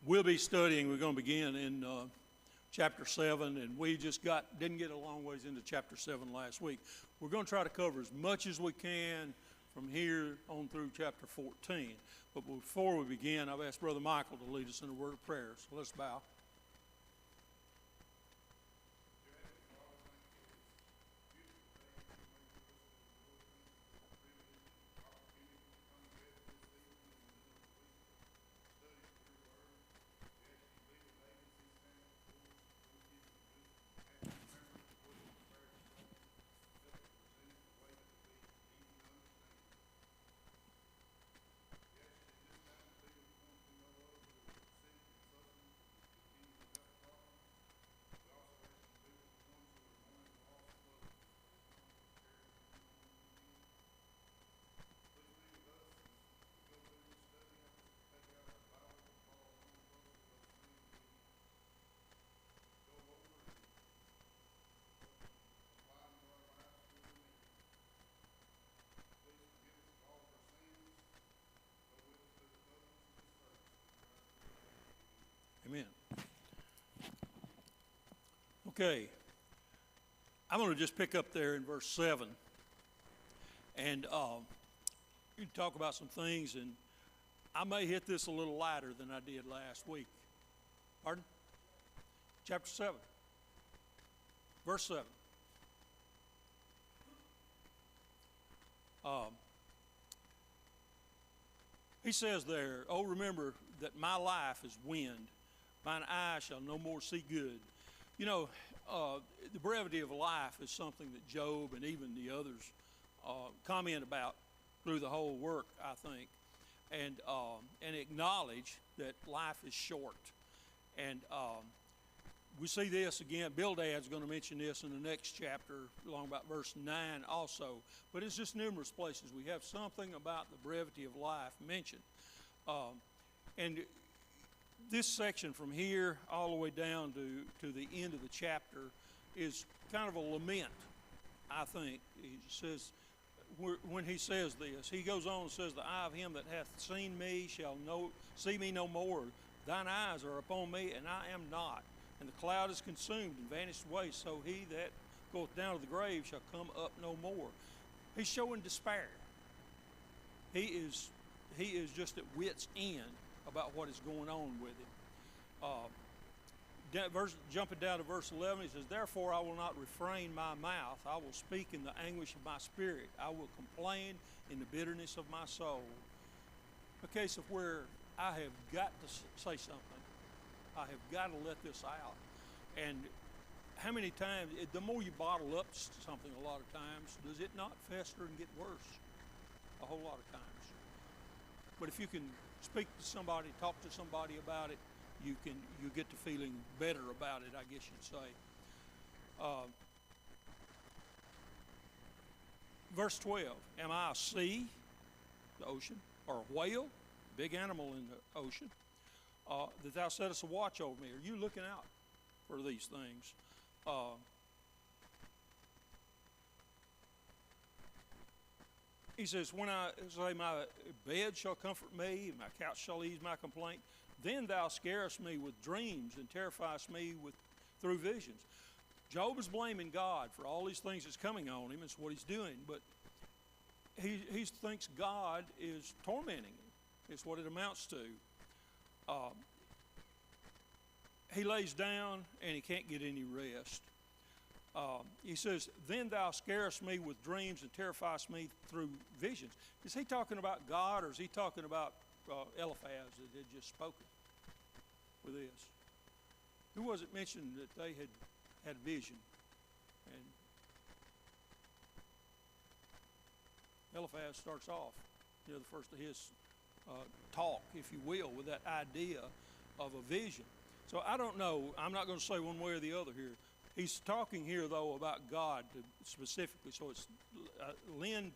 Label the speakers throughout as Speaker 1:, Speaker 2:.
Speaker 1: We'll be studying, we're going to begin in chapter 7, and we just didn't get a long ways into chapter 7 last week. We're going to try to cover as much as we can from here on through chapter 14. But before we begin, I've asked Brother Michael to lead us in a word of prayer, so let's bow. Amen. Okay, I'm going to just pick up there in verse 7 and talk about some things, and I may hit this a little lighter than I did last week. Pardon? Chapter 7, verse 7. He says there, "Oh, remember that my life is wind. Mine eye shall no more see good." You know, the brevity of life is something that Job and even the others comment about through the whole work, I think, and acknowledge that life is short. And we see this again. Bildad's going to mention this in the next chapter, along about verse 9 also. But it's just numerous places. We have something about the brevity of life mentioned. And this section from here all the way down to the end of the chapter is kind of a lament, I think. He says, when he says this, he goes on and says, "The eye of him that hath seen me shall see me no more. Thine eyes are upon me, and I am not. And the cloud is consumed and vanished away. So he that goeth down to the grave shall come up no more." He's showing despair. He is just at wit's end about what is going on with him. Jumping down to verse 11, he says, "Therefore I will not refrain my mouth. I will speak in the anguish of my spirit. I will complain in the bitterness of my soul." A case of where I have got to say something. I have got to let this out. And how many times, the more you bottle up something a lot of times, does it not fester and get worse? A whole lot of times. But if you can speak to somebody, talk to somebody about it, you get to feeling better about it, I guess you'd say. Verse 12, "Am I a sea," the ocean, "or a whale," big animal in the ocean, "that thou settest a watch over me"? Are you looking out for these things? He says, "When I say my bed shall comfort me, my couch shall ease my complaint, then thou scarest me with dreams and terrifiest me through visions." Job is blaming God for all these things that's coming on him. It's what he's doing. But he thinks God is tormenting him. It's what it amounts to. He lays down and he can't get any rest. He says, "Then thou scarest me with dreams and terrifiest me through visions." Is he talking about God, or is he talking about Eliphaz that had just spoken with this? Who was it mentioned that they had vision? And Eliphaz starts off, the first of his talk, if you will, with that idea of a vision. So I don't know. I'm not going to say one way or the other here. He's talking here, though, about God specifically. So it's leaned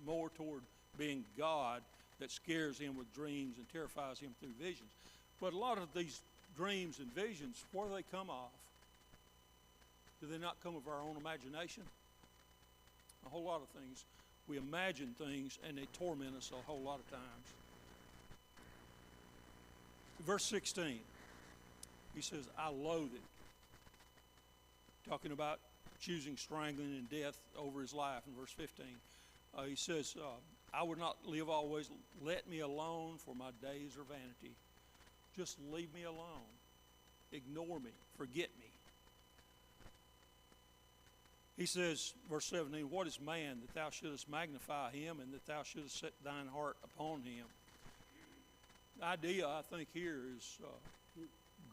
Speaker 1: more toward being God that scares him with dreams and terrifies him through visions. But a lot of these dreams and visions, where do they come off? Do they not come of our own imagination? A whole lot of things. We imagine things and they torment us a whole lot of times. verse 16, he says, I loathe it. Talking about choosing strangling and death over his life in verse 15. He says, I would not live always. Let me alone, for my days are vanity. Just leave me alone. Ignore me. Forget me. He says, verse 17, what is man that thou shouldest magnify him, and that thou shouldest set thine heart upon him? The idea, I think, here is,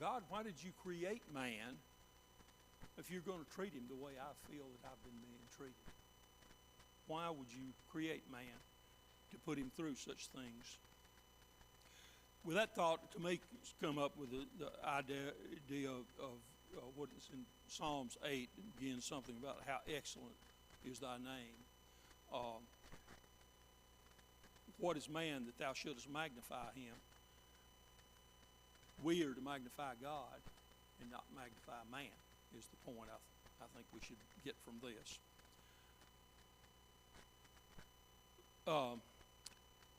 Speaker 1: God, why did you create man if you're going to treat him the way I feel that I've been being treated? Why would you create man to put him through such things? With that thought, to me, come up with the idea of what is in Psalms 8, again, something about how excellent is thy name. What is man that thou shouldest magnify him? We are to magnify God and not magnify man, is the point I think we should get from this.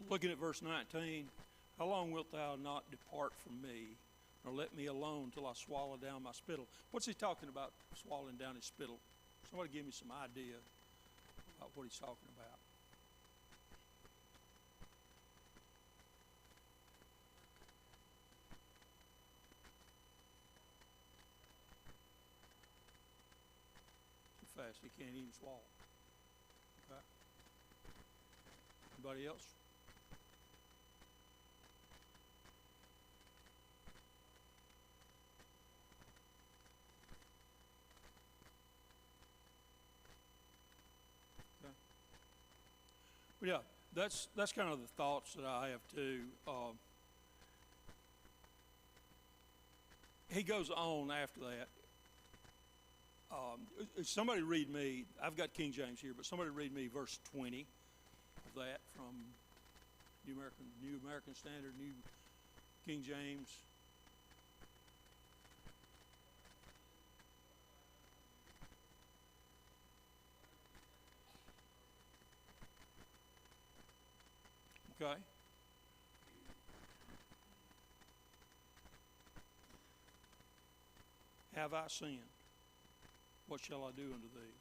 Speaker 1: Looking at verse 19, how long wilt thou not depart from me, nor let me alone till I swallow down my spittle? What's he talking about, swallowing down his spittle? Somebody give me some idea about what he's talking about. Too fast, he can't even swallow. Okay. Anybody else? Yeah, that's kind of the thoughts that I have too. He goes on after that. Somebody read me, I've got King James here, but somebody read me verse 20 of that from New American Standard, New King James. Okay. Have I sinned? What shall I do unto thee?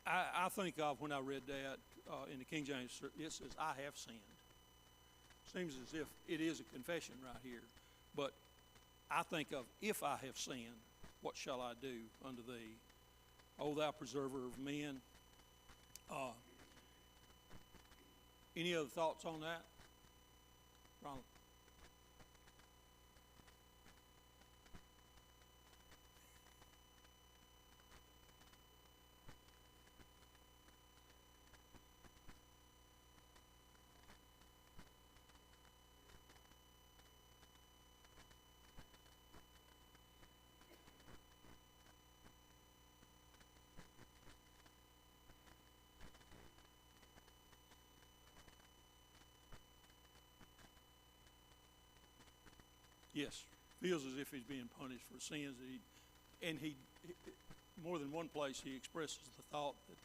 Speaker 1: I think of when I read that in the King James, it says, I have sinned. Seems as if it is a confession right here. But I think of, if I have sinned, what shall I do unto thee? O thou preserver of men. Any other thoughts on that? Ronald? Yes, feels as if he's being punished for sins that he more than one place he expresses the thought that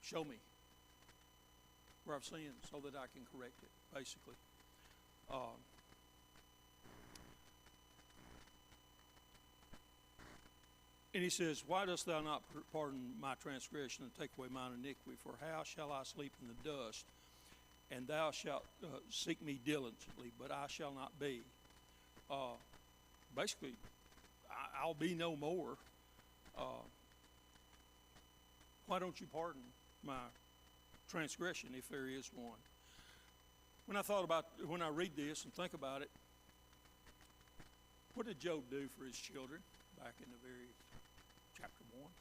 Speaker 1: show me where I've sinned so that I can correct it, basically. And he says, why dost thou not pardon my transgression and take away mine iniquity? For how shall I sleep in the dust? And thou shalt seek me diligently, but I shall not be. Basically, I'll be no more. Why don't you pardon my transgression if there is one? When I read this and think about it, what did Job do for his children back in the very chapter 1?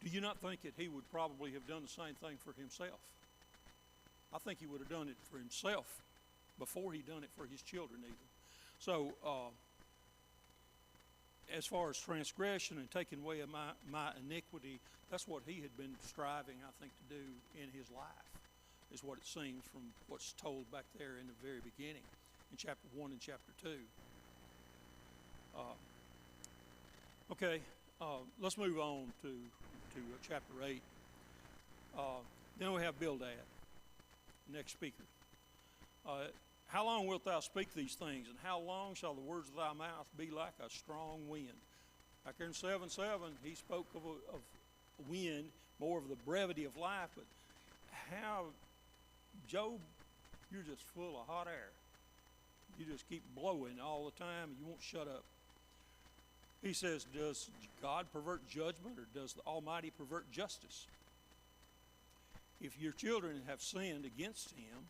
Speaker 1: Do you not think that he would probably have done the same thing for himself? I think he would have done it for himself before he done it for his children even. So as far as transgression and taking away my iniquity, that's what he had been striving, I think, to do in his life, is what it seems from what's told back there in the very beginning, in chapter 1 and chapter 2. Okay. let's move on to chapter 8. Then we have Bildad, next speaker. How long wilt thou speak these things, and how long shall the words of thy mouth be like a strong wind? Back there in 7:7, he spoke of wind, more of the brevity of life, but how, Job, you're just full of hot air. You just keep blowing all the time, and you won't shut up. He says, does God pervert judgment, or does the Almighty pervert justice? If your children have sinned against him,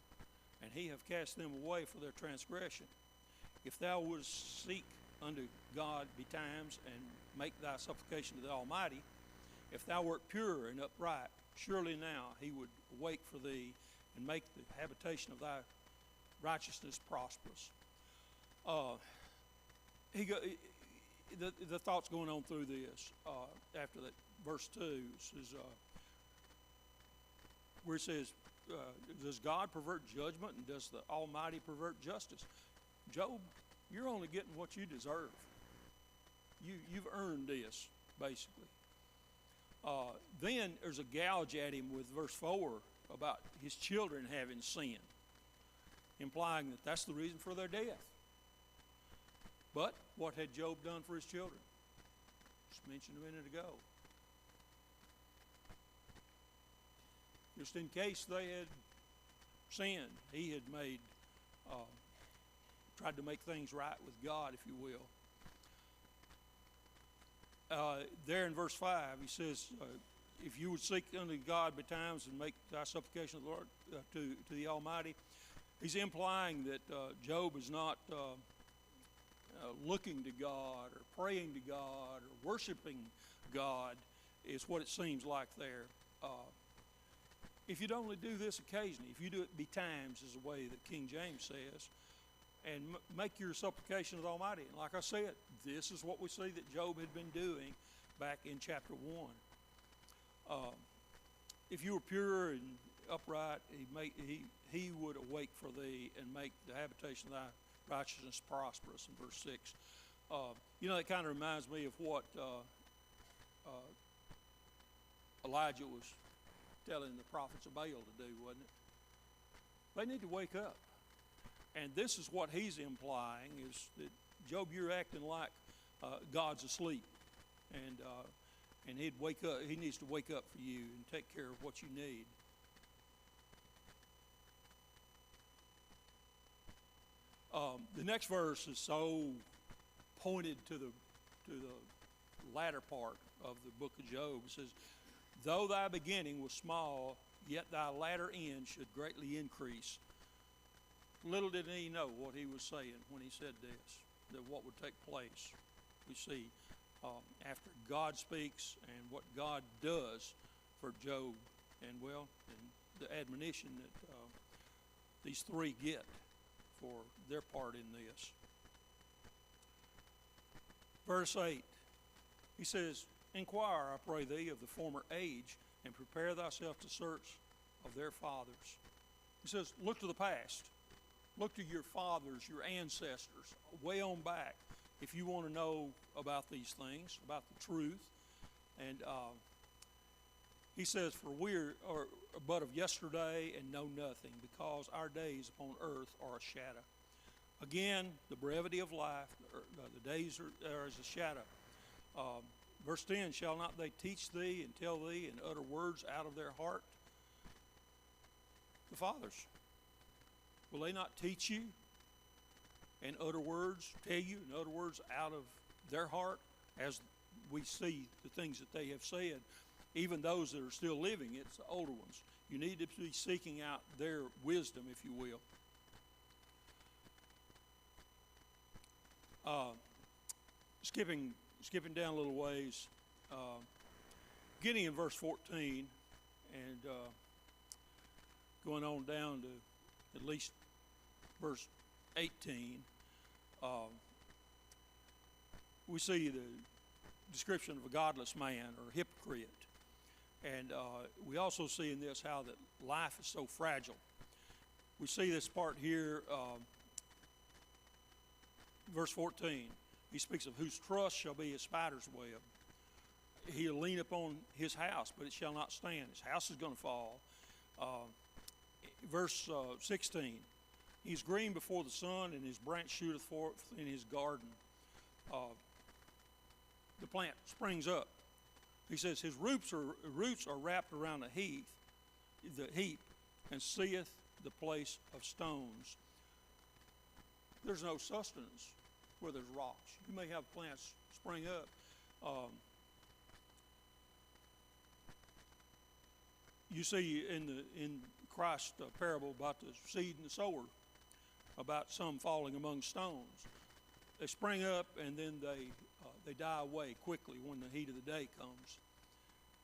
Speaker 1: and he have cast them away for their transgression, if thou wouldst seek unto God betimes, and make thy supplication to the Almighty, if thou wert pure and upright, surely now he would awake for thee, and make the habitation of thy righteousness prosperous. The thoughts going on through this after that verse 2 says, where it says, does God pervert judgment, and does the Almighty pervert justice? Job, you're only getting what you deserve. You've earned this, basically. Then there's a gouge at him with verse 4 about his children having sinned, implying that that's the reason for their death. But what had Job done for his children? Just mentioned a minute ago. Just in case they had sinned, he had tried to make things right with God, if you will. There in verse 5, he says, if you would seek unto God betimes and make thy supplication to the Lord, to the Almighty, he's implying that Job is not looking to God or praying to God or worshiping God, is what it seems like there. If you'd only do this occasionally, if you do it betimes, is the way that King James says, and make your supplication to the Almighty. And like I said, this is what we see that Job had been doing back in chapter 1. If you were pure and upright, he would awake for thee and make the habitation of thy righteousness prosperous, in verse 6. That kind of reminds me of what Elijah was telling the prophets of Baal to do, wasn't it? They need to wake up. And this is what he's implying, is that, Job, you're acting like God's asleep. And he'd wake up. He needs to wake up for you and take care of what you need. The next verse is so pointed to the latter part of the book of Job. It says, though thy beginning was small, yet thy latter end should greatly increase. Little did he know what he was saying when he said this, that what would take place. We see after God speaks and what God does for Job, and the admonition that these three get for their part in this. Verse 8, he says, inquire, I pray thee, of the former age, and prepare thyself to search of their fathers. He says, look to the past. Look to your fathers, your ancestors, way on back, if you want to know about these things, about the truth. And he says, for we are but of yesterday and know nothing, because our days upon earth are a shadow. Again, the brevity of life, the days are as a shadow. Verse 10, shall not they teach thee and tell thee and utter words out of their heart? The fathers. Will they not teach you and utter words, tell you and utter words out of their heart, as we see the things that they have said? Even those that are still living, it's the older ones. You need to be seeking out their wisdom, if you will. Skipping down a little ways, beginning in verse 14 and going on down to at least verse 18, we see the description of a godless man or hypocrite. And we also see in this how that life is so fragile. We see this part here, verse 14. He speaks of whose trust shall be a spider's web. he'll lean upon his house, but it shall not stand. His house is going to fall. Uh, verse 16, he's green before the sun, and his branch shooteth forth in his garden. The plant springs up. He says his roots are wrapped around the heap, and seeth the place of stones. There's no sustenance where there's rocks. You may have plants spring up. You see in Christ's parable about the seed and the sower, about some falling among stones. They spring up and then they die away quickly when the heat of the day comes,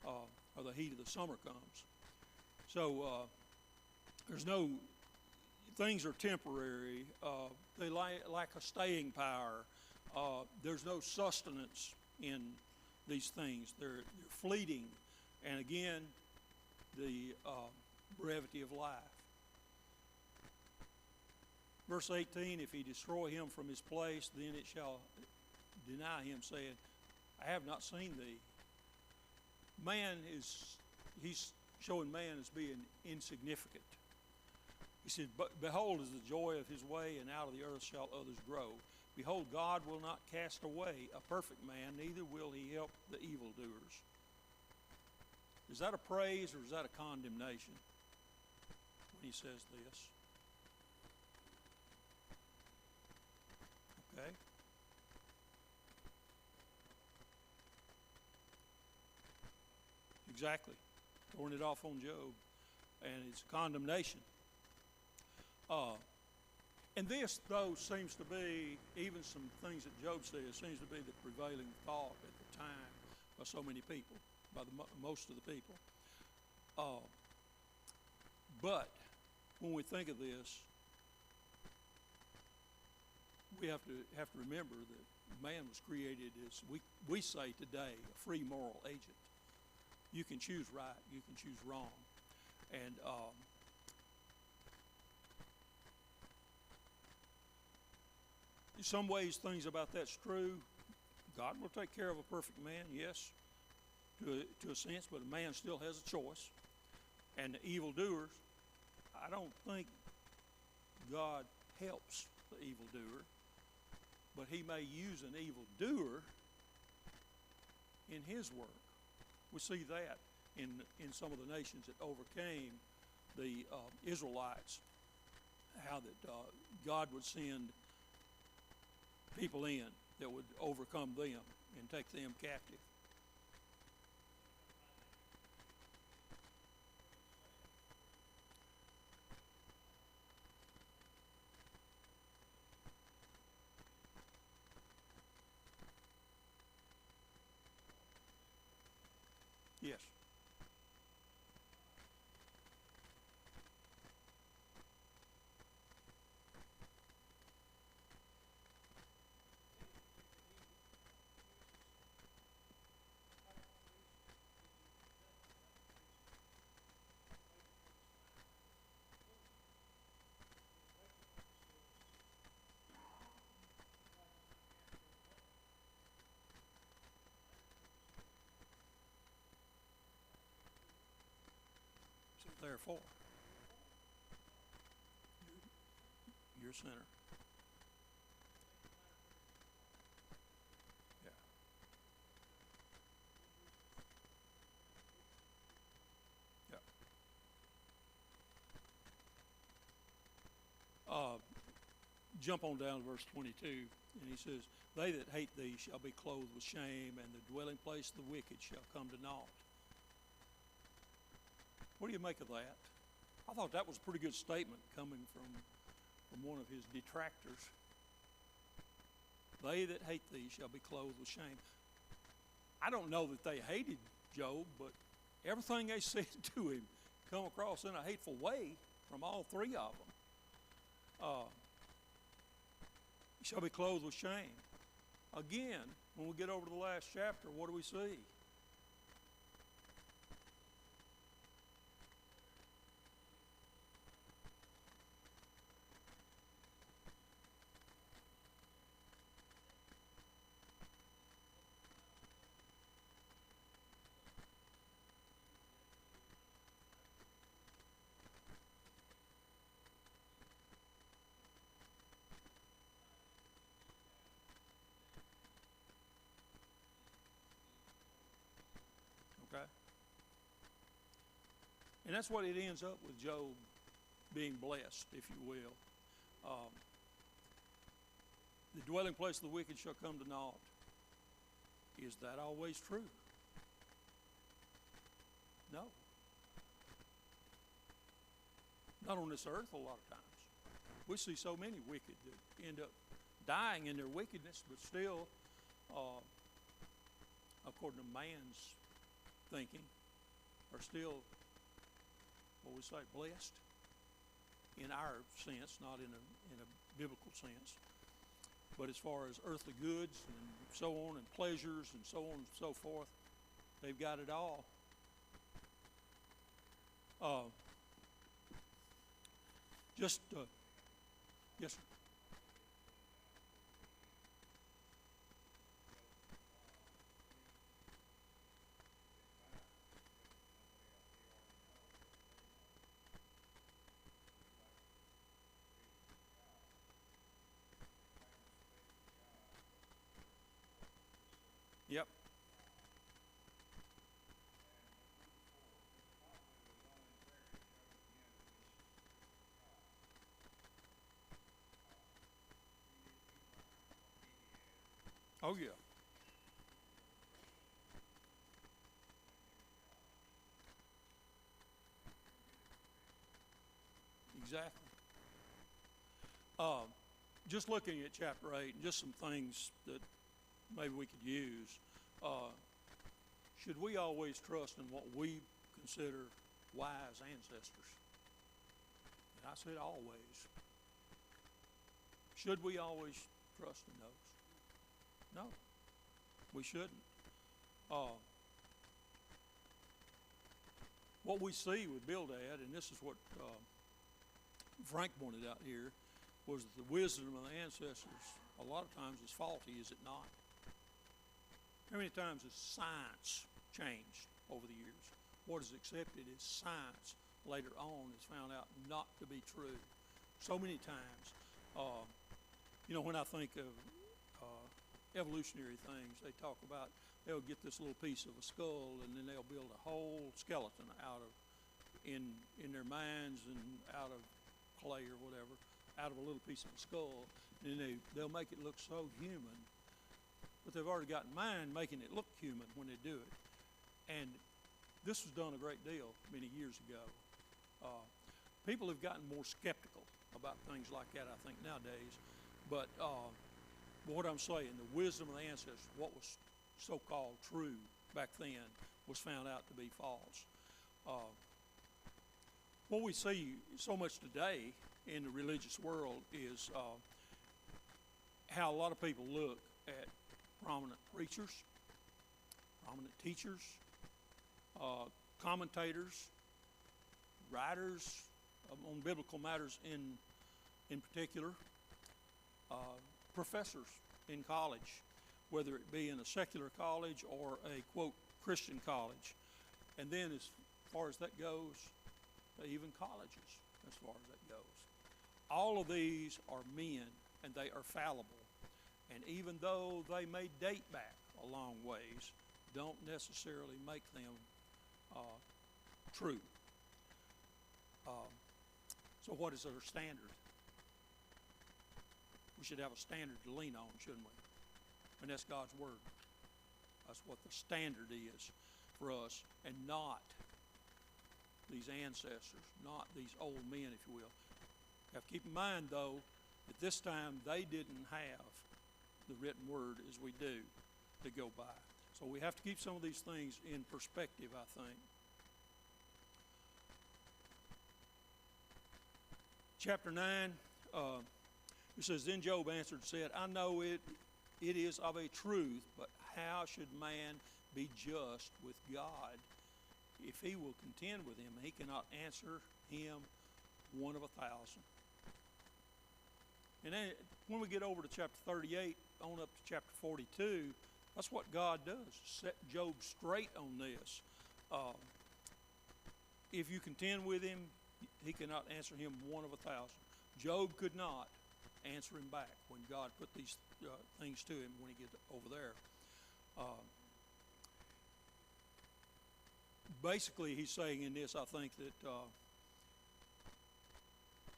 Speaker 1: or the heat of the summer comes. So there's no, things are temporary. They lack a staying power. There's no sustenance in these things. They're fleeting. And again, the brevity of life. Verse 18, if he destroy him from his place, then it shall deny him, saying, I have not seen thee. He's showing man as being insignificant. He said, behold is the joy of his way, and out of the earth shall others grow. Behold, God will not cast away a perfect man, neither will he help the evildoers. Is that a praise or is that a condemnation when he says this? Okay. Exactly. Throwing it off on Job. And it's condemnation. And this, though, seems to be, even some things that Job says, seems to be the prevailing thought at the time by so many people, by most of the people. But when we think of this, we have to remember that man was created as we say today, a free moral agent. You can choose right, you can choose wrong, and in some ways, things about that's true. God will take care of a perfect man, yes, to a sense, but a man still has a choice. And the evildoers, I don't think God helps the evildoer, but he may use an evildoer in his work. We see that in some of the nations that overcame the Israelites, how that God would send people in that would overcome them and take them captive. Yes. So therefore, you're a sinner. Yeah. Yeah. Jump on down to verse 22, and he says, they that hate thee shall be clothed with shame, and the dwelling place of the wicked shall come to naught. What do you make of that? I thought that was a pretty good statement coming from one of his detractors. They that hate thee shall be clothed with shame. I don't know that they hated Job, but everything they said to him come across in a hateful way from all three of them. Shall be clothed with shame. Again, when we get over to the last chapter, what do we see? And that's what it ends up with Job being blessed, if you will. The dwelling place of the wicked shall come to naught. Is that always true? No. Not on this earth a lot of times. We see so many wicked that end up dying in their wickedness, but still, according to man's thinking, are still, what we say, blessed in our sense, not in a biblical sense. But as far as earthly goods and so on, and pleasures and so on and so forth, they've got it all. Yes, sir. Yep. Oh, yeah. Exactly. Uh, just looking at chapter 8, and just some things that maybe we could use. Should we always trust in what we consider wise ancestors? And I said always. Should we always trust in those? No, we shouldn't. What we see with Bildad, and this is what Frank pointed out here, was that the wisdom of the ancestors a lot of times is faulty, is it not? How many times has science changed over the years? What is accepted as science later on is found out not to be true. So many times, when I think of evolutionary things, they talk about they'll get this little piece of a skull and then they'll build a whole skeleton out of, in their minds and out of clay or whatever, out of a little piece of a skull, and they'll make it look so human. But they've already got in mind making it look human when they do it. And this was done a great deal many years ago. People have gotten more skeptical about things like that, I think, nowadays. But what I'm saying, the wisdom of the ancestors, what was so-called true back then, was found out to be false. What we see so much today in the religious world is how a lot of people look at prominent preachers, prominent teachers, commentators, writers on biblical matters in particular, professors in college, whether it be in a secular college or a, quote, Christian college. And then as far as that goes, even colleges, as far as that goes. All of these are men, and they are fallible. And even though they may date back a long ways, don't necessarily make them true. So what is our standard? We should have a standard to lean on, shouldn't we? And that's God's Word. That's what the standard is for us, and not these ancestors, not these old men, if you will. You have to keep in mind, though, at this time they didn't have the written Word as we do to go by. So we have to keep some of these things in perspective, I think. Chapter 9, it says, Then Job answered and said, I know it is of a truth, but how should man be just with God? If he will contend with him, he cannot answer him one of 1,000. And then when we get over to chapter 38, on up to chapter 42, that's what God does, set Job straight on this. If you contend with him, he cannot answer him one of 1,000. Job could not answer him back when God put these things to him when he gets over there. basically he's saying in this, I think, that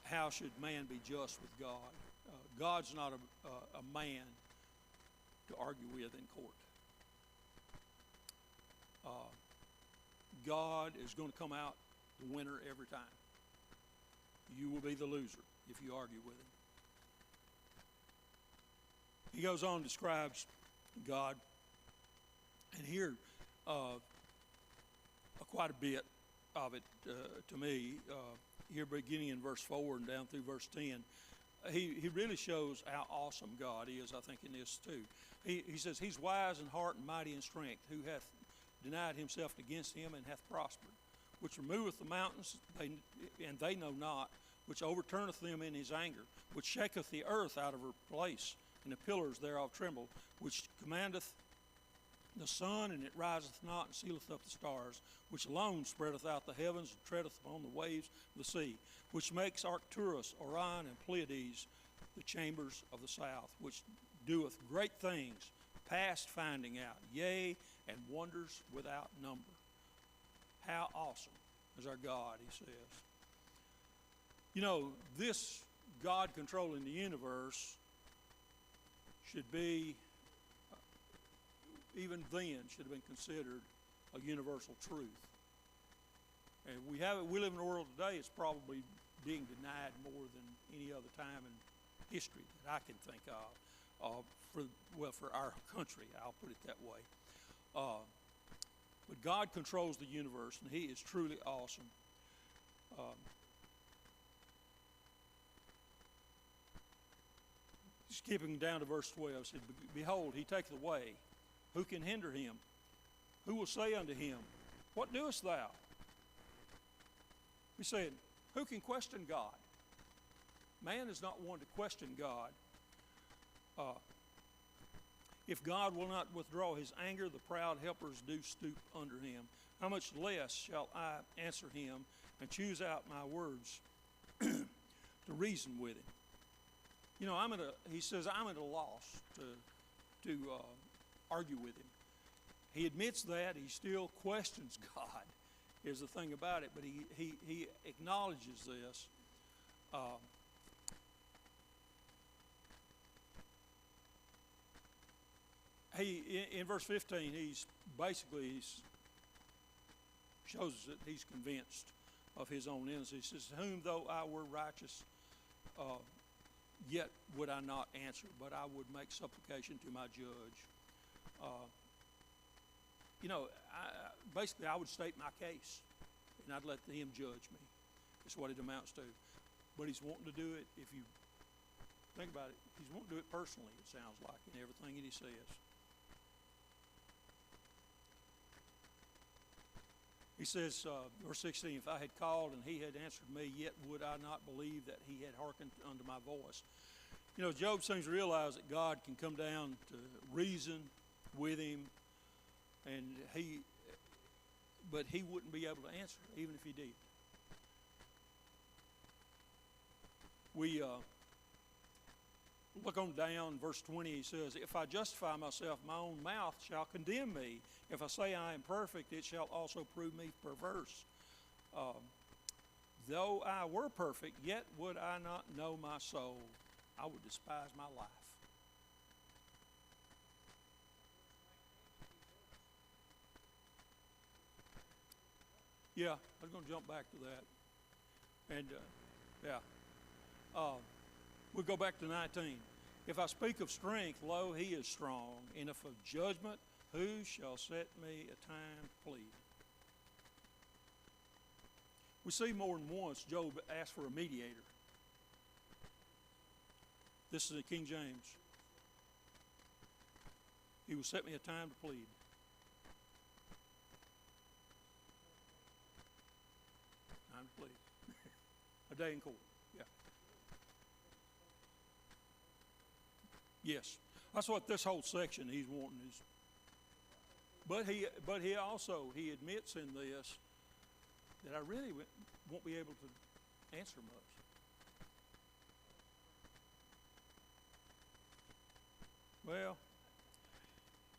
Speaker 1: how should man be just with God? God's not a man to argue with in court. God is going to come out the winner every time. You will be the loser if you argue with him. He goes on and describes God, and here quite a bit of it to me, here beginning in verse 4 and down through verse 10. He really shows how awesome God is, I think, in this too. He says, he's wise in heart and mighty in strength, who hath denied himself against him and hath prospered, which removeth the mountains, and they know not, which overturneth them in his anger, which shaketh the earth out of her place, and the pillars thereof tremble, which commandeth the sun, and it riseth not, and sealeth up the stars, which alone spreadeth out the heavens, and treadeth upon the waves of the sea, which makes Arcturus, Orion, and Pleiades the chambers of the south, which doeth great things, past finding out, yea, and wonders without number. How awesome is our God, he says. You know, this God controlling the universe should be, even then, should have been considered a universal truth. And we live in a world today that's probably being denied more than any other time in history that I can think of. For our country, I'll put it that way. But God controls the universe, and he is truly awesome. Skipping down to verse 12, it said, behold, he taketh away. Who can hinder him? Who will say unto him, what doest thou? He said, who can question God? Man is not one to question God. If God will not withdraw his anger, the proud helpers do stoop under him. How much less shall I answer him and choose out my words to reason with him? You know, he says, I'm at a loss to argue with him. He admits that. He still questions God, is the thing about it. But he acknowledges this. In verse 15, he's shows us that he's convinced of his own innocence. He says, whom though I were righteous, yet would I not answer, but I would make supplication to my judge. Basically, I would state my case, and I'd let him judge me. That's what it amounts to. But he's wanting to do it, if you think about it, he's wanting to do it personally, it sounds like, in everything that he says. He says, verse 16, if I had called and he had answered me, yet would I not believe that he had hearkened unto my voice. You know, Job seems to realize that God can come down to reason with him, but he wouldn't be able to answer, even if he did. We look on down, verse 20, he says, if I justify myself, my own mouth shall condemn me. If I say I am perfect, it shall also prove me perverse. Though I were perfect, yet would I not know my soul. I would despise my life. Yeah, I was going to jump back to that. And, we'll go back to 19. If I speak of strength, lo, he is strong. And if of judgment, who shall set me a time to plead? We see more than once Job asked for a mediator. This is a King James. He will set me a time to plead. Time to plead. A day in court. Yeah. Yes. That's what this whole section he's wanting is. But he also admits in this that I really won't be able to answer much. Well,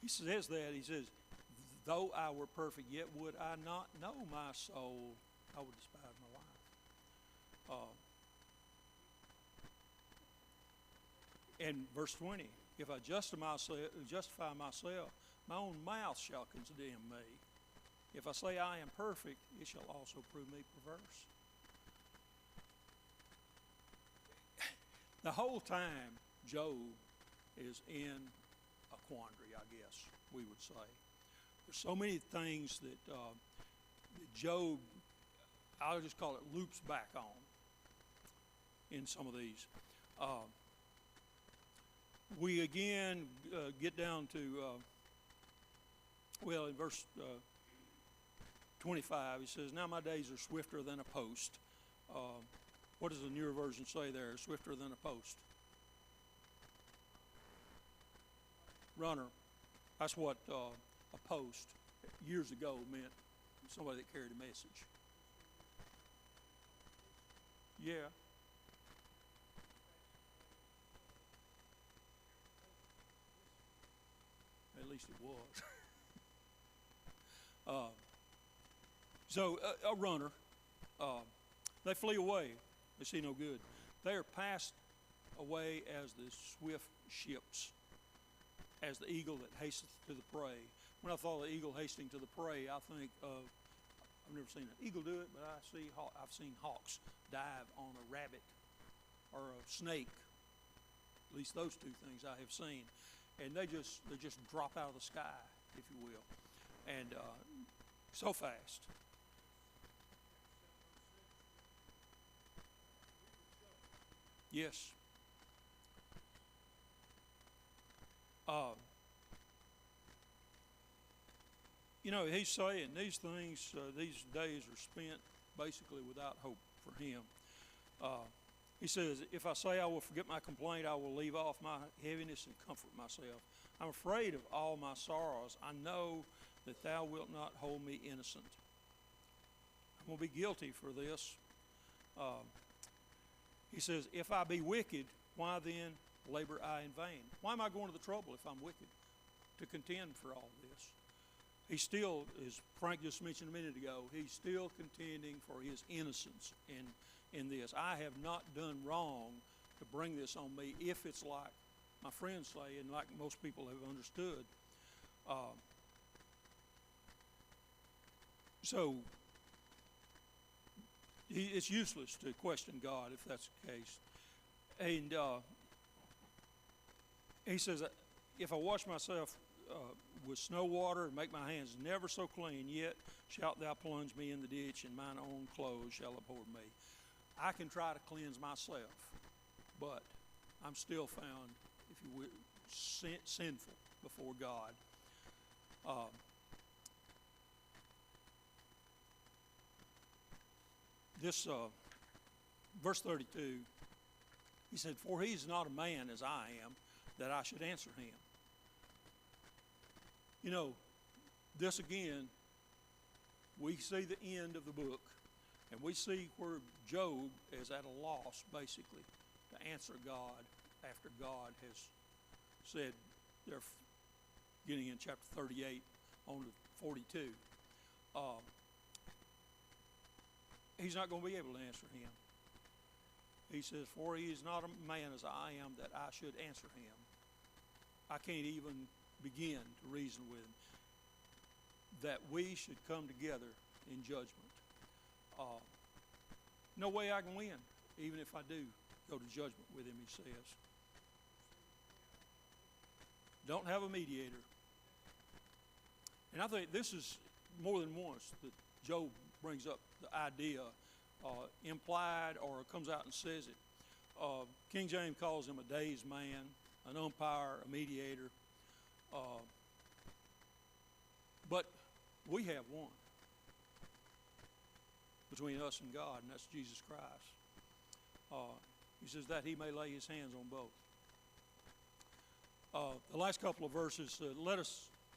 Speaker 1: he says that. He says, though I were perfect, yet would I not know my soul. I would despise my life. And verse 20, if I justify myself, my own mouth shall condemn me. If I say I am perfect, it shall also prove me perverse. The whole time, Job is in a quandary, I guess we would say. There's so many things that Job, I'll just call it, loops back on in some of these. We again get down to, in verse 25, he says, now my days are swifter than a post. What does the newer version say there? Swifter than a post. Runner. That's what a post years ago meant. Somebody that carried a message. Yeah. At least it was. So a runner, they flee away. They see no good. They are passed away as the swift ships, as the eagle that hasteth to the prey. When I thought of the eagle hastening to the prey, I think of, I've never seen an eagle do it, but I've seen hawks dive on a rabbit or a snake. At least those two things I have seen. And they just drop out of the sky, if you will. And so fast. Yes. He's saying these things, these days are spent basically without hope for him. He says, if I say I will forget my complaint, I will leave off my heaviness and comfort myself. I'm afraid of all my sorrows. I know that thou wilt not hold me innocent. I'm going to be guilty for this. He says, if I be wicked, why then labor I in vain? Why am I going to the trouble if I'm wicked to contend for all this? He still, as Frank just mentioned a minute ago, he's still contending for his innocence in this. I have not done wrong to bring this on me, if it's like my friends say and like most people have understood. So it's useless to question God if that's the case. And he says, if I wash myself with snow water and make my hands never so clean, yet shalt thou plunge me in the ditch, and mine own clothes shall abhor me. I can try to cleanse myself, but I'm still found, if you will, sinful before God. This verse 32, he said, for he is not a man as I am, that I should answer him. This again, we see the end of the book, and we see where Job is at a loss, basically, to answer God after God has said, they're getting in chapter 38 on to 42. He's not going to be able to answer him. He says, for he is not a man as I am, that I should answer him. I can't even begin to reason with him. That we should come together in judgment. No way I can win, even if I do go to judgment with him, he says. Don't have a mediator. And I think this is more than once that Job brings up the idea, implied or comes out and says it. King James calls him a dazed man, an umpire, a mediator. But we have one between us and God, and that's Jesus Christ. He says that he may lay his hands on both. The last couple of verses,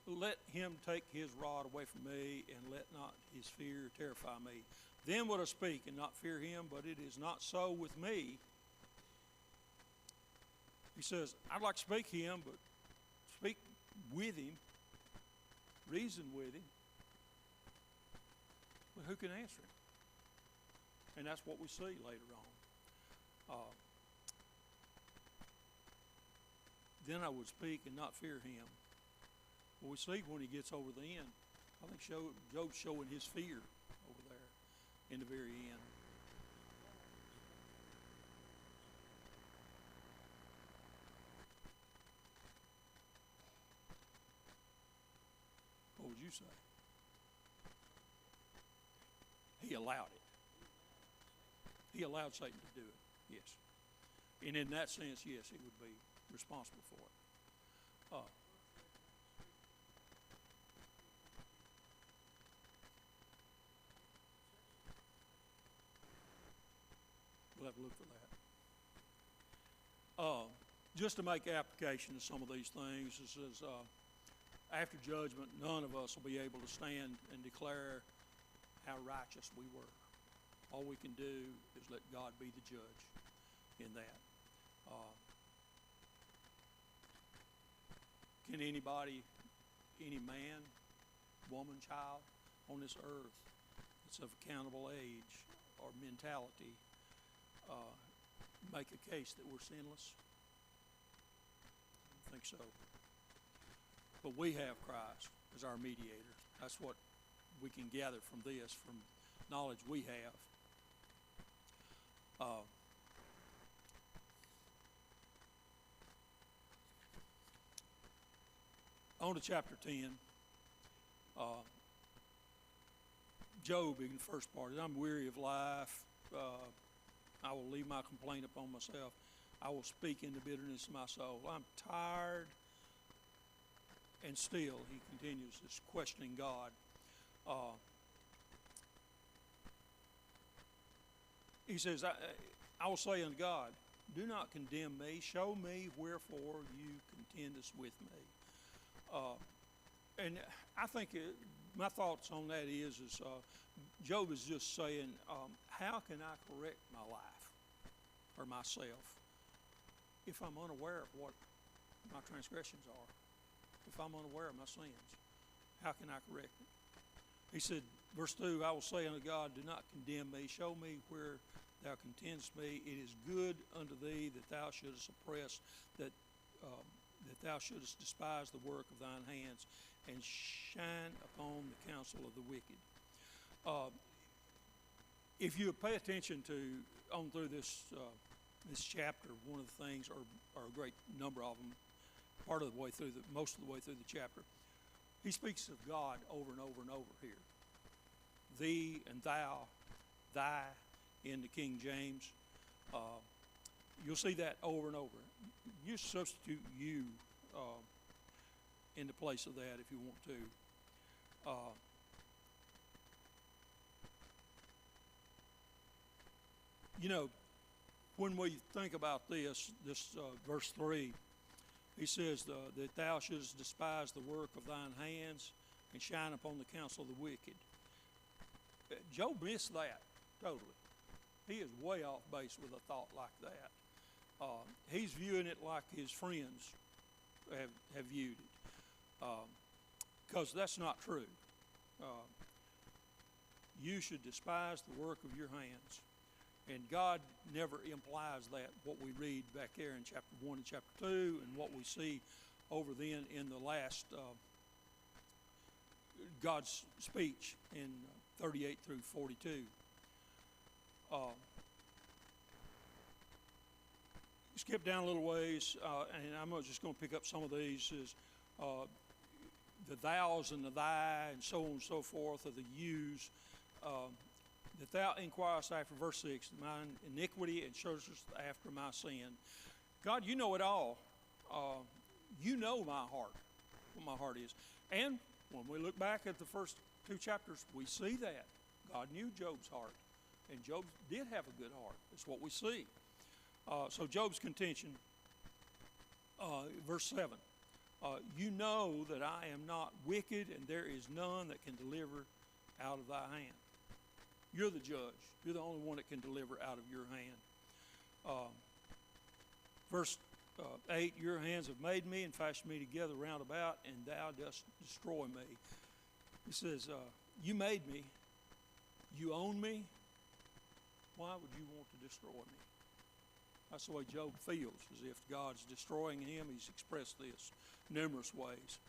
Speaker 1: let him take his rod away from me, and let not his fear terrify me. Then would I speak and not fear him, but it is not so with me. He says, I'd like to speak him, but speak with him, reason with him, but who can answer him? And that's what we see later on. Then I would speak and not fear him. Well, we see when he gets over the end, I think Job's showing his fear over there in the very end. What would you say? He allowed it. He allowed Satan to do it, yes. And in that sense, yes, he would be responsible for it. We'll have to look for that. Just to make application to some of these things, it says, after judgment, none of us will be able to stand and declare how righteous we were. All we can do is let God be the judge in that. Can anybody, any man, woman, child on this earth that's of accountable age or mentality make a case that we're sinless? I don't think so. But we have Christ as our mediator. That's what we can gather from this, from knowledge we have. On to chapter 10. Job, in the first part, I'm weary of life. I will leave my complaint upon myself. I will speak in the bitterness of my soul. I'm tired. And still, he continues this questioning God. He says, I will say unto God, do not condemn me. Show me wherefore you contendest with me. And I think my thoughts on that is Job is just saying, how can I correct my life or myself if I'm unaware of what my transgressions are? If I'm unaware of my sins, how can I correct it? He said, verse 2, I will say unto God, do not condemn me. Show me where thou contendest me. It is good unto thee that thou shouldest oppress, that thou shouldest despise the work of thine hands, and shine upon the counsel of the wicked. If you pay attention to on through this chapter, one of the things, or a great number of them, most of the way through the chapter, he speaks of God over and over and over here. Thee and thou, thy, in the King James. You'll see that over and over. You substitute you in the place of that if you want to. When we think about this verse 3, he says that thou shouldest despise the work of thine hands and shine upon the counsel of the wicked. Job missed that totally. He is way off base with a thought like that. He's viewing it like his friends have viewed it, because that's not true. You should despise the work of your hands. And God never implies that, what we read back there in chapter 1 and chapter 2, and what we see over then in the last God's speech in 38 through 42. Skip down a little ways, and I'm just going to pick up some of these. Is the thous and the thy and so on and so forth, or the yous. That thou inquirest after, verse 6, mine iniquity and searchest after my sin. God, you know it all. You know my heart, what my heart is. And when we look back at the first two chapters, we see that. God knew Job's heart. And Job did have a good heart. That's what we see. So Job's contention, verse 7. You know that I am not wicked, and there is none that can deliver out of thy hand. You're the judge. You're the only one that can deliver out of your hand. Verse 8, your hands have made me and fashioned me together round about, and thou dost destroy me. He says, you made me, you own me, why would you want to destroy me? That's the way Job feels, as if God's destroying him. He's expressed this numerous ways.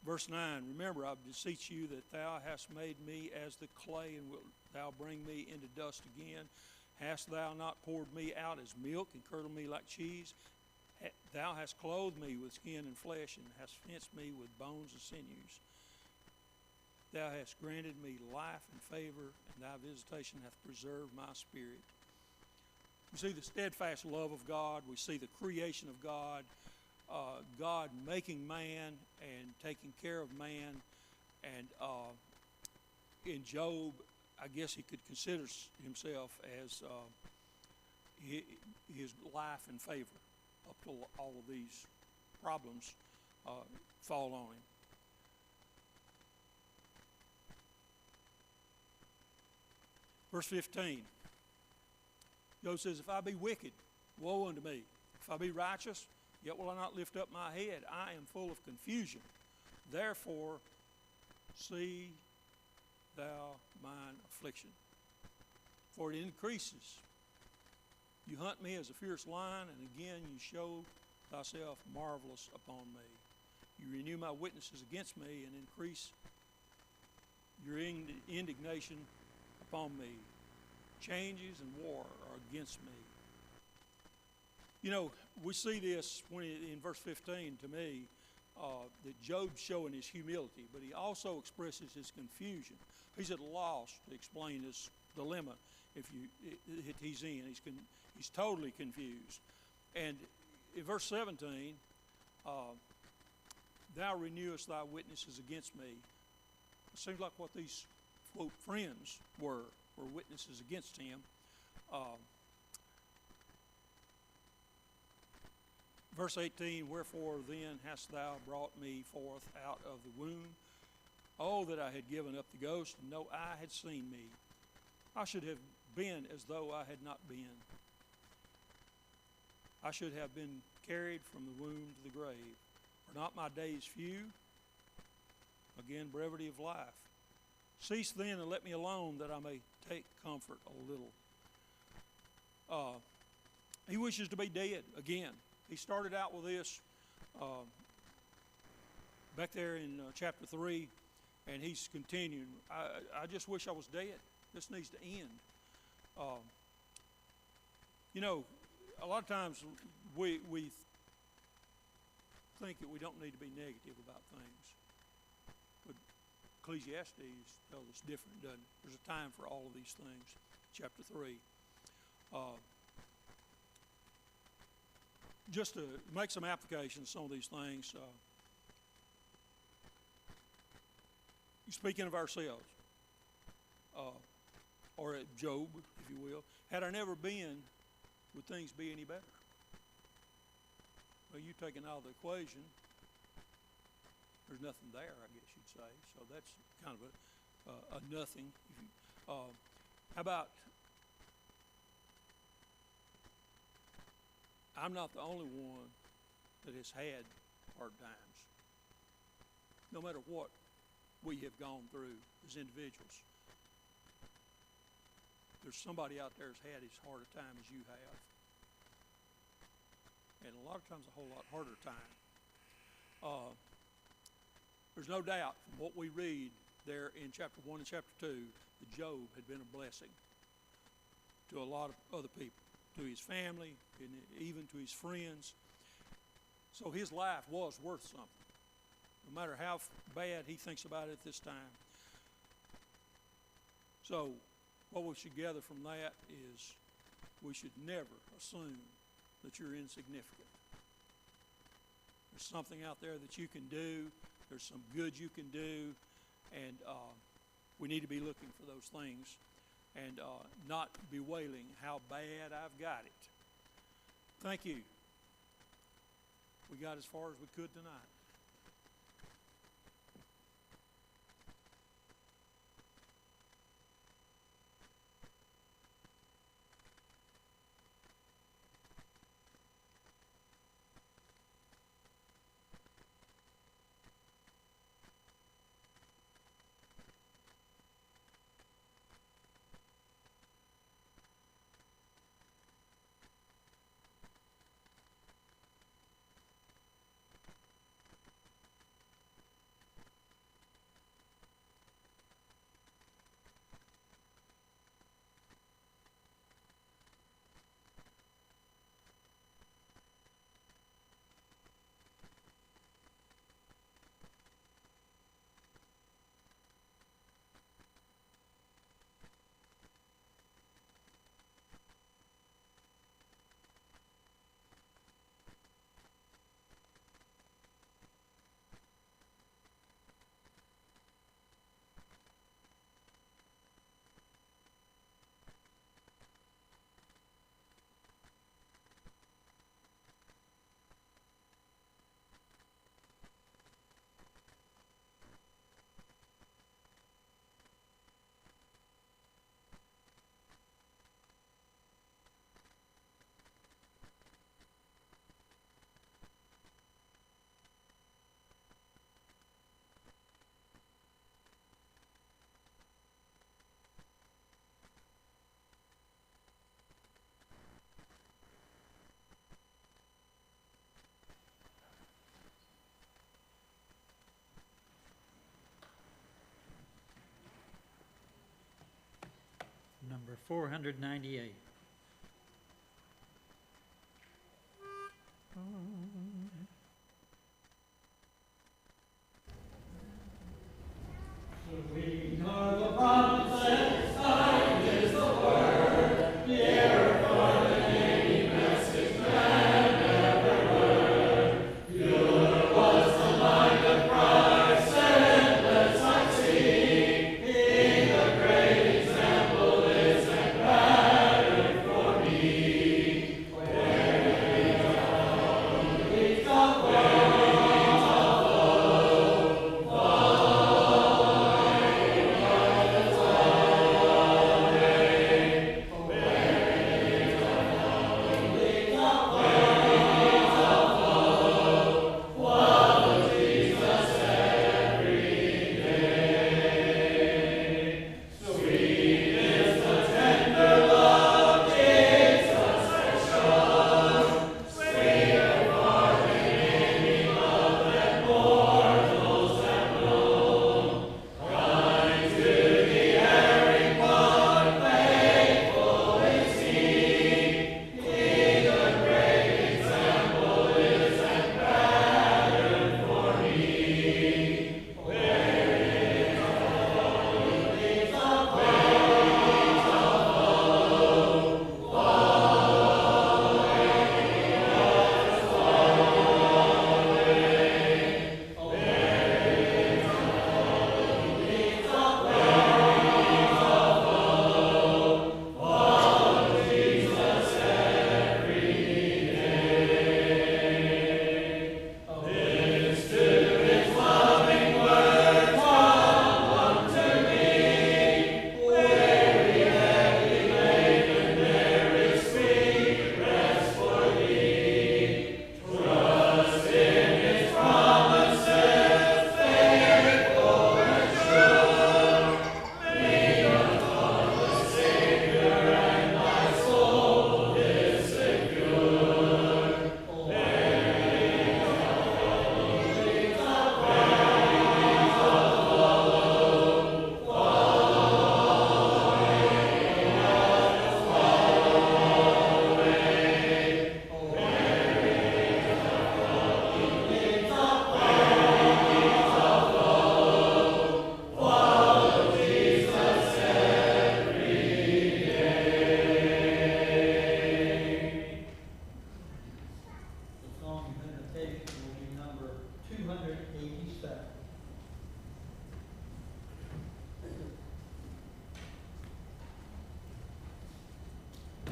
Speaker 1: Verse 9, remember, I beseech you that thou hast made me as the clay, and wilt thou bring me into dust again? Hast thou not poured me out as milk, and curdled me like cheese? Thou hast clothed me with skin and flesh, and hast fenced me with bones and sinews. Thou hast granted me life and favor, and thy visitation hath preserved my spirit. We see the steadfast love of God. We see the creation of God. God making man and taking care of man. And in Job, I guess he could consider himself as his life and favor up till all of these problems fall on him. Verse 15, Job says, if I be wicked, woe unto me. If I be righteous, yet will I not lift up my head. I am full of confusion. Therefore, see thou mine affliction. For it increases. You hunt me as a fierce lion, and again you show thyself marvelous upon me. You renew my witnesses against me, and increase your indignation upon me. Changes and war are against me. You know, we see this when in verse 15 to me, that Job's showing his humility, but he also expresses his confusion. He's at a loss to explain this dilemma he's in. He's totally confused. And in verse 17, thou renewest thy witnesses against me. It seems like what these, quote, friends were witnesses against him. Verse 18, wherefore then hast thou brought me forth out of the womb? Oh, that I had given up the ghost, and no eye had seen me. I should have been as though I had not been. I should have been carried from the womb to the grave. Are not my days few? Again, brevity of life. Cease then and let me alone, that I may take comfort a little. He wishes to be dead again. He started out with this back there in chapter 3, and he's continuing. I just wish I was dead. This needs to end. You know, a lot of times we think that we don't need to be negative about things. But Ecclesiastes tells us different, doesn't it? There's a time for all of these things. Chapter 3. Just to make some applications, some of these things. Speaking of ourselves, or Job, if you will, had I never been, would things be any better? Well, you taking out of the equation, there's nothing there, I guess you'd say. So that's kind of a nothing. How about, I'm not the only one that has had hard times. No matter what we have gone through as individuals, there's somebody out there that's had as hard a time as you have. And a lot of times a whole lot harder time. There's no doubt from what we read there in chapter 1 and chapter 2 that Job had been a blessing to a lot of other people, to his family, and even to his friends. So his life was worth something, no matter how bad he thinks about it at this time. So what we should gather from that is we should never assume that you're insignificant. There's something out there that you can do. There's some good you can do. And we need to be looking for those things and not bewailing how bad I've got it. Thank you. We got as far as we could tonight.
Speaker 2: Number 498.
Speaker 3: We know the promises, thine is the word, the error for the name, message man never heard. Pure was the mind of Christ, endless unseen. He the great example is and pattern for me. Where leads the way.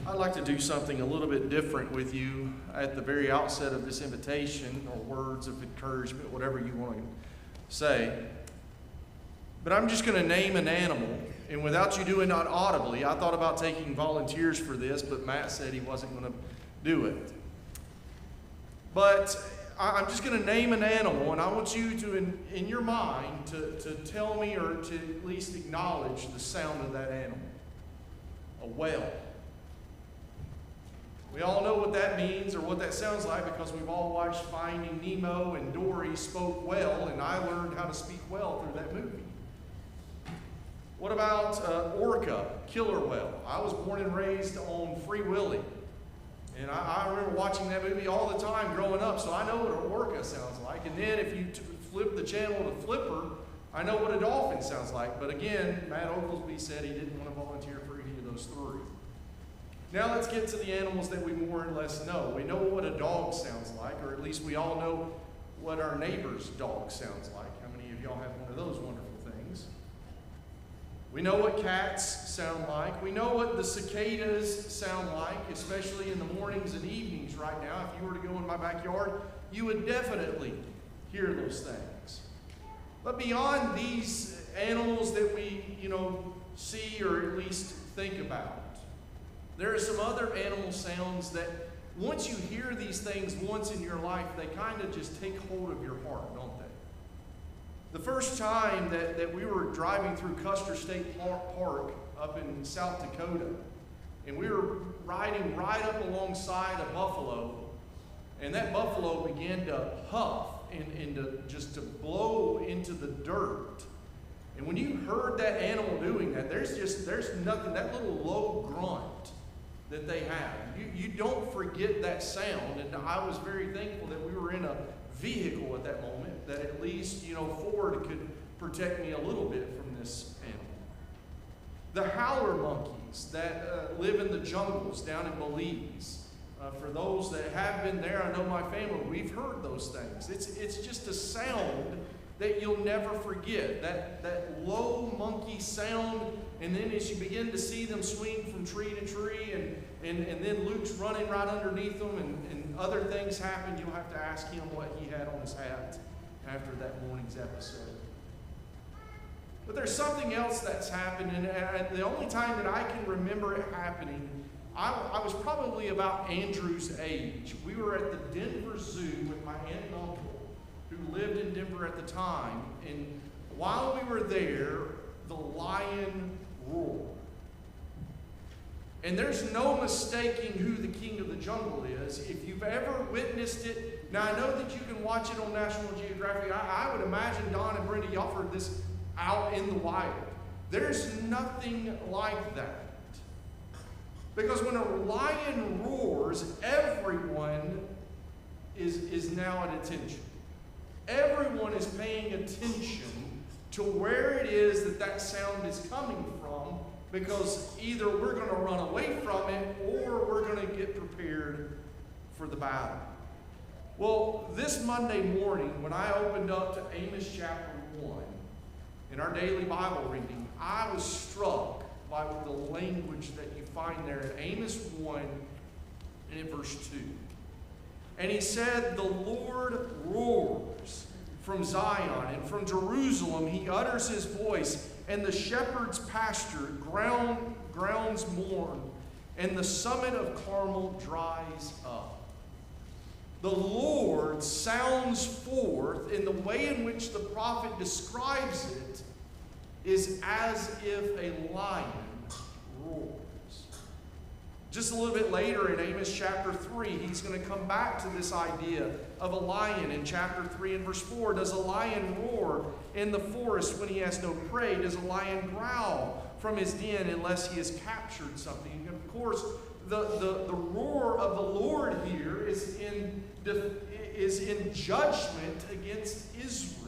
Speaker 4: I'd like to do something a little bit different with you at the very outset of this invitation, or words of encouragement, whatever you want to say. But I'm just going to name an animal, and without you doing it audibly, I thought about taking volunteers for this, but Matt said he wasn't going to do it. But I'm just going to name an animal, and I want you to, in your mind, to tell me or to at least acknowledge the sound of that animal. A whale. We all know what that means or what that sounds like because we've all watched Finding Nemo, and Dory spoke well, and I learned how to speak well through that movie. What about orca, killer whale? I was born and raised on Free Willy, and I remember watching that movie all the time growing up, so I know what an orca sounds like. And then if you flip the channel to Flipper, I know what a dolphin sounds like. But again, Matt Oglesby said he didn't want to volunteer for any of those three. Now let's get to the animals that we more or less know. We know what a dog sounds like, or at least we all know what our neighbor's dog sounds like. How many of y'all have one of those wonderful things? We know what cats sound like. We know what the cicadas sound like, especially in the mornings and evenings right now. If you were to go in my backyard, you would definitely hear those things. But beyond these animals that we, see or at least think about, there are some other animal sounds that once you hear these things once in your life, they kind of just take hold of your heart, don't they? The first time that we were driving through Custer State Park up in South Dakota, and we were riding right up alongside a buffalo, and that buffalo began to huff and to blow into the dirt. And when you heard that animal doing that, there's nothing, that little low grunt that they have. You don't forget that sound. And I was very thankful that we were in a vehicle at that moment, that at least, Ford could protect me a little bit from this animal. The howler monkeys that live in the jungles down in Belize. For those that have been there, I know my family, we've heard those things. It's just a sound that you'll never forget. That low monkey sound, and then as you begin to see them swing from tree to tree, and then Luke's running right underneath them, and other things happen, you'll have to ask him what he had on his hat after that morning's episode. But there's something else that's happened, and the only time that I can remember it happening, I was probably about Andrew's age. We were at the Denver Zoo with my aunt and uncle, who lived in Denver at the time, and while we were there, the lion roared. And there's no mistaking who the king of the jungle is. If you've ever witnessed it, now I know that you can watch it on National Geographic. I would imagine Don and Brenda, y'all heard this out in the wild. There's nothing like that. Because when a lion roars, everyone is now at attention. Everyone is paying attention to where it is that sound is coming from, because either we're going to run away from it or we're going to get prepared for the battle. Well, this Monday morning, when I opened up to Amos chapter 1 in our daily Bible reading, I was struck by the language that you find there in Amos 1 and in verse 2. And he said, "The Lord roars from Zion, and from Jerusalem he utters his voice, and the shepherd's pasture grounds mourn, and the summit of Carmel dries up." The Lord sounds forth, in the way in which the prophet describes it is as if a lion roars. Just a little bit later in Amos chapter 3, he's going to come back to this idea of a lion in chapter 3 and verse 4. Does a lion roar in the forest when he has no prey? Does a lion growl from his den unless he has captured something? And of course, the roar of the Lord here is in judgment against Israel.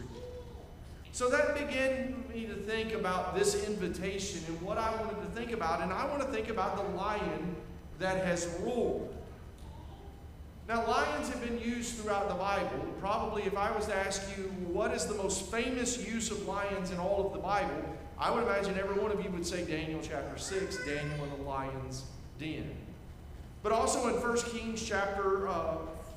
Speaker 4: So that began me to think about this invitation and what I wanted to think about. And I want to think about the lion that has roared. Now, lions have been used throughout the Bible. Probably if I was to ask you what is the most famous use of lions in all of the Bible, I would imagine every one of you would say Daniel chapter 6, Daniel in the lion's den. But also in 1 Kings chapter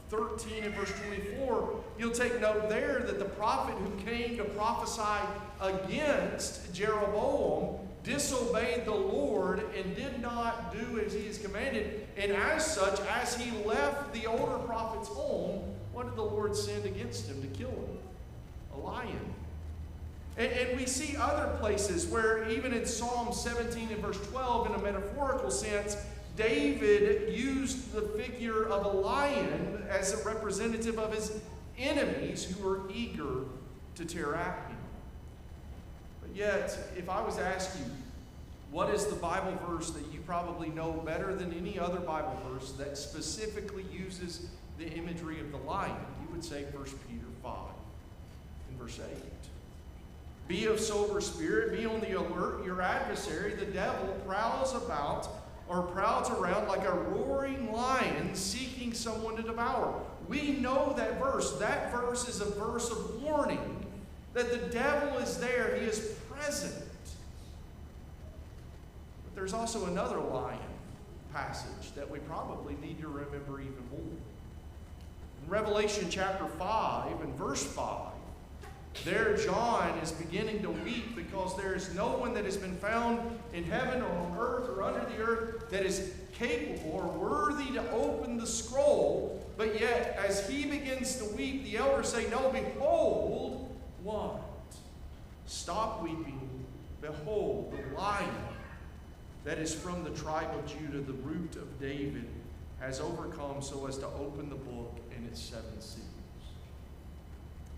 Speaker 4: 13 and verse 24, you'll take note there that the prophet who came to prophesy against Jeroboam disobeyed the Lord and did not do as he is commanded. And as such, as he left the older prophet's home, what did the Lord send against him to kill him? A lion. And we see other places where even in Psalm 17 and verse 12, in a metaphorical sense, David used the figure of a lion as a representative of his enemies who were eager to tear at him. But yet, if I was to ask you, what is the Bible verse that you probably know better than any other Bible verse that specifically uses the imagery of the lion? You would say 1 Peter 5 and verse 8. Be of sober spirit, be on the alert. Your adversary, the devil, prowls around like a roaring lion seeking someone to devour. We know that verse. That verse is a verse of warning that the devil is there. He is present. But there's also another lion passage that we probably need to remember even more. In Revelation chapter 5 and verse 5, there John is beginning to weep because there is no one that has been found in heaven or on earth or under the earth that is capable or worthy to open the scroll. But yet, as he begins to weep, the elders say, "No, behold, what? Stop weeping. Behold, the lion that is from the tribe of Judah, the root of David, has overcome so as to open the book and its 7 seals."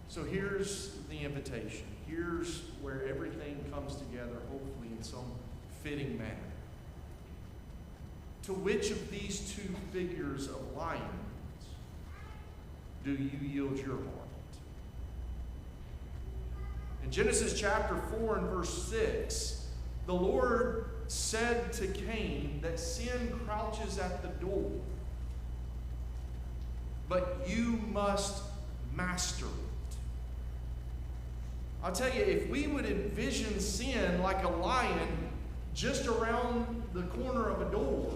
Speaker 4: So here's the invitation. Here's where everything comes together, hopefully in some fitting manner. To which of these two figures of lions do you yield your heart? In Genesis chapter 4 and verse 6, the Lord said to Cain that sin crouches at the door, but you must master it. I'll tell you, if we would envision sin like a lion just around the corner of a door,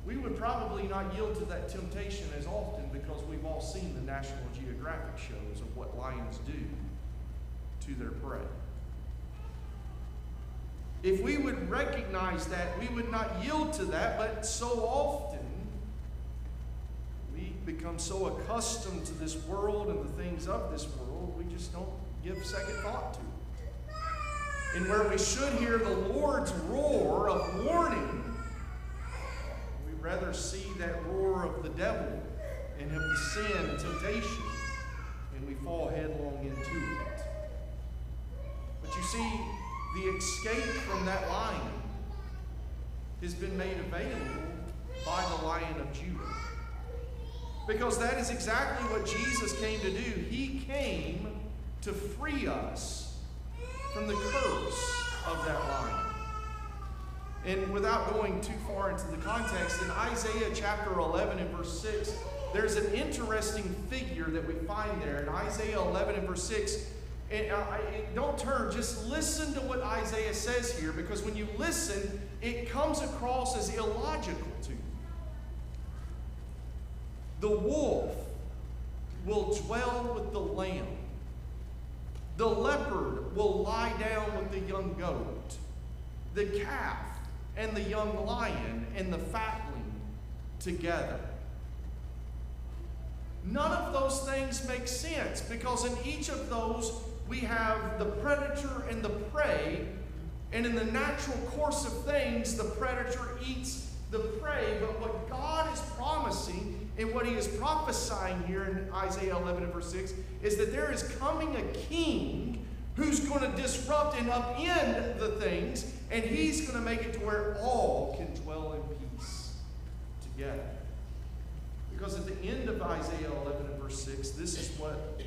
Speaker 4: we would probably not yield to that temptation as often, because we've all seen the National Geographic shows of what lions do to their prey. If we would recognize that, we would not yield to that, but so often we become so accustomed to this world and the things of this world, we just don't give second thought to it. And where we should hear the Lord's roar of warning, we rather see that roar of the devil and of the sin and temptation, and we fall headlong into it. But you see, the escape from that lion has been made available by the Lion of Judah. Because that is exactly what Jesus came to do. He came to free us from the curse of that lion. And without going too far into the context, in Isaiah chapter 11 and verse 6, there's an interesting figure that we find there. In Isaiah 11 and verse 6, don't turn, just listen to what Isaiah says here, because when you listen, it comes across as illogical to you. The wolf will dwell with the lamb. The leopard will lie down with the young goat. The calf and the young lion and the fatling together. None of those things make sense, because in each of those we have the predator and the prey, and in the natural course of things, the predator eats the prey. But what God is promising and what he is prophesying here in Isaiah 11 and verse 6 is that there is coming a king who's going to disrupt and upend the things, and he's going to make it to where all can dwell in peace together. Because at the end of Isaiah 11 and verse 6, this is what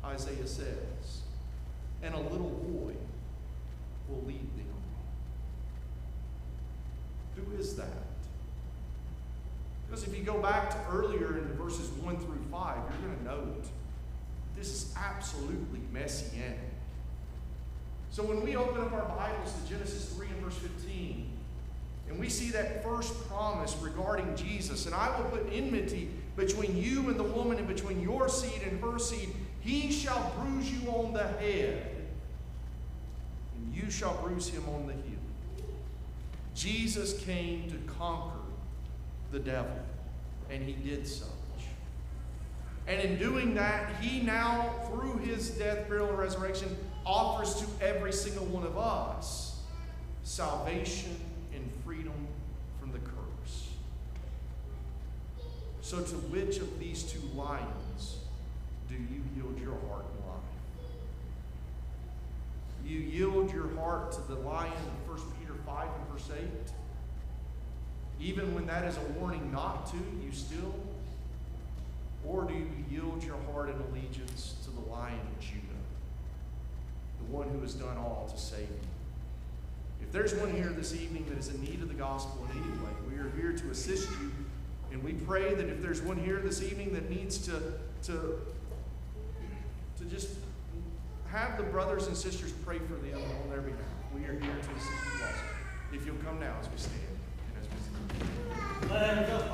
Speaker 4: Isaiah says: and a little boy will lead them. Who is that? Because if you go back to earlier in verses 1 through 5, you're going to note this is absolutely messianic. So when we open up our Bibles to Genesis 3 and verse 15, and we see that first promise regarding Jesus, and I will put enmity between you and the woman, and between your seed and her seed. He shall bruise you on the head, and you shall bruise him on the heel. Jesus came to conquer the devil, and he did such. And in doing that, he now, through his death, burial, and resurrection, offers to every single one of us salvation and freedom from the curse. So to which of these two lions do you yield your heart in life? You yield your heart to the lion in 1 Peter 5 and verse 8? Even when that is a warning not to, you still? Or do you yield your heart in allegiance to the Lion of Judah, the one who has done all to save you? If there's one here this evening that is in need of the gospel in any way, we are here to assist you. And we pray that if there's one here this evening that needs to just have the brothers and sisters pray for them on their behalf, we are here to assist you also. If you'll come now as we stand and as we sing.
Speaker 3: There's a